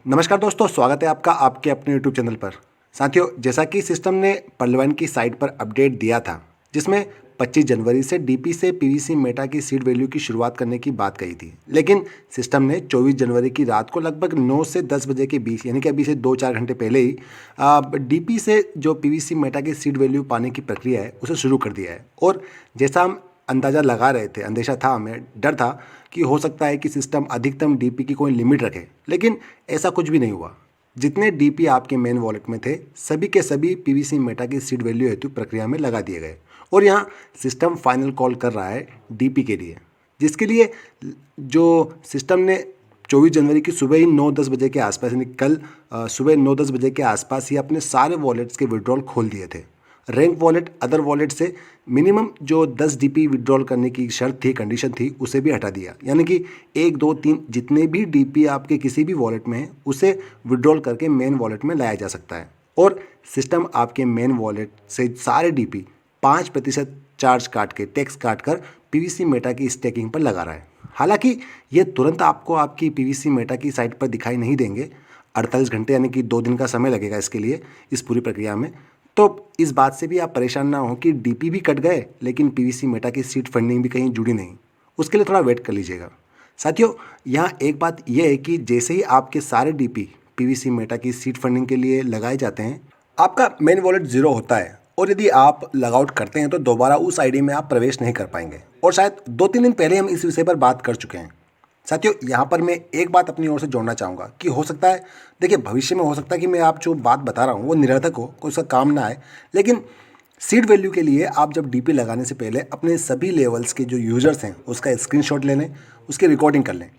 नमस्कार दोस्तों, स्वागत है आपका आपके अपने यूट्यूब चैनल पर। साथियों, जैसा कि सिस्टम ने पर्लवैन की साइट पर अपडेट दिया था जिसमें 25 जनवरी से डीपी से पीवीसी मेटा की सीड वैल्यू की शुरुआत करने की बात कही थी, लेकिन सिस्टम ने 24 जनवरी की रात को लगभग 9 से 10 बजे के बीच, यानी कि अभी से 2-4 घंटे पहले ही डीपी से जो पीवीसी मेटा की सीड वैल्यू पाने की प्रक्रिया है उसे शुरू कर दिया है। और जैसा हम अंदाज़ा लगा रहे थे, अंदेशा था, हमें डर था कि हो सकता है कि सिस्टम अधिकतम डीपी की कोई लिमिट रखे, लेकिन ऐसा कुछ भी नहीं हुआ। जितने डीपी आपके मेन वॉलेट में थे सभी के सभी पीवीसी मेटा की सीड वैल्यू हेतु प्रक्रिया में लगा दिए गए और यहाँ सिस्टम फाइनल कॉल कर रहा है डीपी के लिए, जिसके लिए जो सिस्टम ने 24 जनवरी की सुबह ही 9-10 बजे के आसपास, यानी कल सुबह 9-10 बजे के आसपास ही अपने सारे वॉलेट्स के विड्रॉल खोल दिए थे। रैंक वॉलेट अदर वॉलेट से मिनिमम जो 10 डीपी विड्रॉल करने की शर्त थी, कंडीशन थी, उसे भी हटा दिया। यानी कि 1, 2, 3 जितने भी डीपी आपके किसी भी वॉलेट में है उसे विड्रॉल करके मेन वॉलेट में लाया जा सकता है। और सिस्टम आपके मेन वॉलेट से सारे डीपी 5% चार्ज काट के, टैक्स काट कर पीवीसी मेटा की स्टेकिंग पर लगा रहा है। हालांकि ये तुरंत आपको आपकी पीवीसी मेटा की साइट पर दिखाई नहीं देंगे। 48 घंटे यानी कि 2 दिन का समय लगेगा इसके लिए, इस पूरी प्रक्रिया में। तो इस बात से भी आप परेशान ना हो कि डीपी भी कट गए लेकिन पीवीसी मेटा की सीड फंडिंग भी कहीं जुड़ी नहीं, उसके लिए थोड़ा वेट कर लीजिएगा। साथियों, यहाँ एक बात यह है कि जैसे ही आपके सारे डीपी पीवीसी मेटा की सीड फंडिंग के लिए लगाए जाते हैं, आपका मेन वॉलेट जीरो होता है और यदि आप लॉगआउट करते हैं तो दोबारा उस आईडी में आप प्रवेश नहीं कर पाएंगे। और शायद 2-3 दिन पहले हम इस विषय पर बात कर चुके हैं। साथियों, यहाँ पर मैं एक बात अपनी ओर से जोड़ना चाहूँगा कि हो सकता है, देखिए, भविष्य में हो सकता है कि मैं आप जो बात बता रहा हूँ वो निरर्थक हो, कोई उसका काम ना आए, लेकिन सीड वैल्यू के लिए आप जब डीपी लगाने से पहले अपने सभी लेवल्स के जो यूजर्स हैं उसका स्क्रीनशॉट ले लें, उसकी रिकॉर्डिंग कर लें।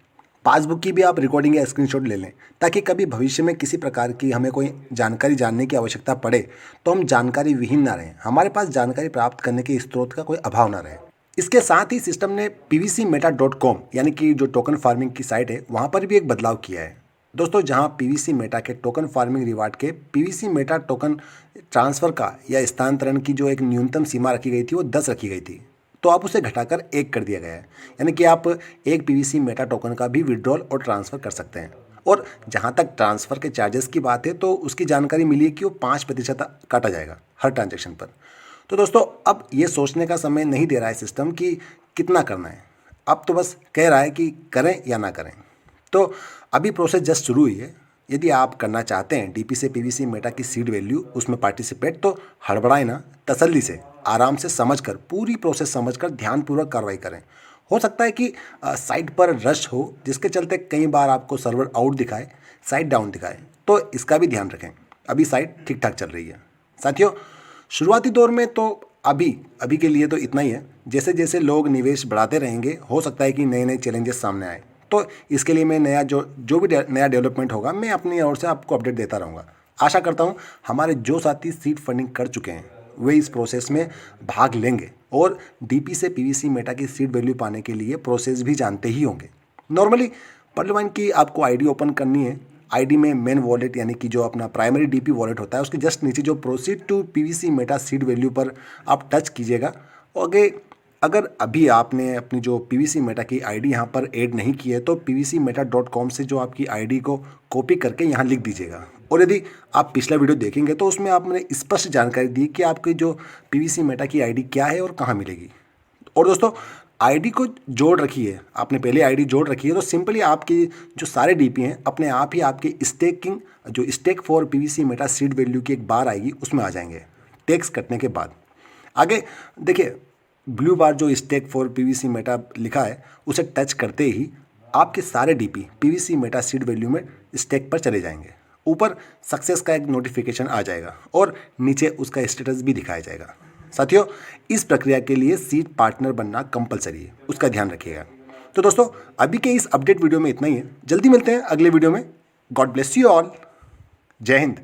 पासबुक की भी आप रिकॉर्डिंग या स्क्रीनशॉट ले लें, ताकि कभी भविष्य में किसी प्रकार की हमें कोई जानकारी जानने की आवश्यकता पड़े तो हम जानकारी विहीन ना रहें, हमारे पास जानकारी प्राप्त करने के स्रोत का कोई अभाव ना रहे। इसके साथ ही सिस्टम ने pvcmeta.com यानी कि जो टोकन फार्मिंग की साइट है वहाँ पर भी एक बदलाव किया है दोस्तों, जहाँ पीवीसी मेटा के टोकन फार्मिंग रिवार्ड के पीवीसी मेटा टोकन ट्रांसफ़र का या स्थानांतरण की जो एक न्यूनतम सीमा रखी गई थी वो 10 रखी गई थी, तो आप उसे घटाकर 1 कर दिया गया है। यानी कि आप एक पीवीसी मेटा टोकन का भी विड्रॉल और ट्रांसफ़र कर सकते हैं। और जहाँ तक ट्रांसफ़र के चार्जेस की बात है तो उसकी जानकारी मिली है कि वो 5% काटा जाएगा हर ट्रांजेक्शन पर। तो दोस्तों, अब ये सोचने का समय नहीं दे रहा है सिस्टम कि कितना करना है, अब तो बस कह रहा है कि करें या ना करें। तो अभी प्रोसेस जस्ट शुरू हुई है। यदि आप करना चाहते हैं डीपी से पीवीसी मेटा की सीड वैल्यू उसमें पार्टिसिपेट, तो हड़बड़ाएं ना, तसल्ली से, आराम से समझकर, पूरी प्रोसेस समझकर ध्यानपूर्वक कार्रवाई करें। हो सकता है कि साइट पर रश हो, जिसके चलते कई बार आपको सर्वर आउट दिखाए, साइट डाउन दिखाए, तो इसका भी ध्यान रखें। अभी साइट ठीक ठाक चल रही है। साथियों, शुरुआती दौर में तो अभी अभी के लिए तो इतना ही है। जैसे जैसे लोग निवेश बढ़ाते रहेंगे हो सकता है कि नए नए चैलेंजेस सामने आए, तो इसके लिए मैं नया जो भी नया डेवलपमेंट होगा मैं अपनी ओर से आपको अपडेट देता रहूँगा। आशा करता हूँ हमारे जो साथी सीड फंडिंग कर चुके हैं वे इस प्रोसेस में भाग लेंगे और डीपी से पीवीसी मेटा की सीड वैल्यू पाने के लिए प्रोसेस भी जानते ही होंगे। नॉर्मली पर्लवैन की आपको आईडी ओपन करनी है। आईडी में मेन वॉलेट यानी कि जो अपना प्राइमरी डीपी वॉलेट होता है उसके जस्ट नीचे जो proceed to PVC meta seed value पर आप टच कीजिएगा। और अगर अभी आपने अपनी जो पीवीसी मेटा की आईडी यहाँ पर ऐड नहीं की है तो pvcmeta.com से जो आपकी आईडी को कॉपी करके यहाँ लिख दीजिएगा। और यदि आप पिछला वीडियो देखेंगे तो उसमें आपने स्पष्ट जानकारी दी कि आपकी जो पीवीसी मेटा की आईडी क्या है और कहाँ मिलेगी। और दोस्तों, आईडी को जोड़ रखी है, आपने पहले आईडी जोड़ रखी है तो सिंपली आपकी जो सारे डीपी हैं अपने आप ही आपके स्टेकिंग, जो stake for PVC meta seed value की एक बार आएगी उसमें आ जाएंगे टैक्स कटने के बाद। आगे देखिए, ब्लू बार जो स्टेक फॉर पीवीसी मेटा लिखा है उसे टच करते ही आपके सारे DP PVC meta seed value में स्टेक पर चले जाएंगे। ऊपर सक्सेस का एक नोटिफिकेशन आ जाएगा और नीचे उसका स्टेटस भी दिखाया जाएगा। साथियों, इस प्रक्रिया के लिए सीड पार्टनर बनना कंपलसरी है, उसका ध्यान रखिएगा। तो दोस्तों, अभी के इस अपडेट वीडियो में इतना ही है। जल्दी मिलते हैं अगले वीडियो में। God bless you all. जय हिंद।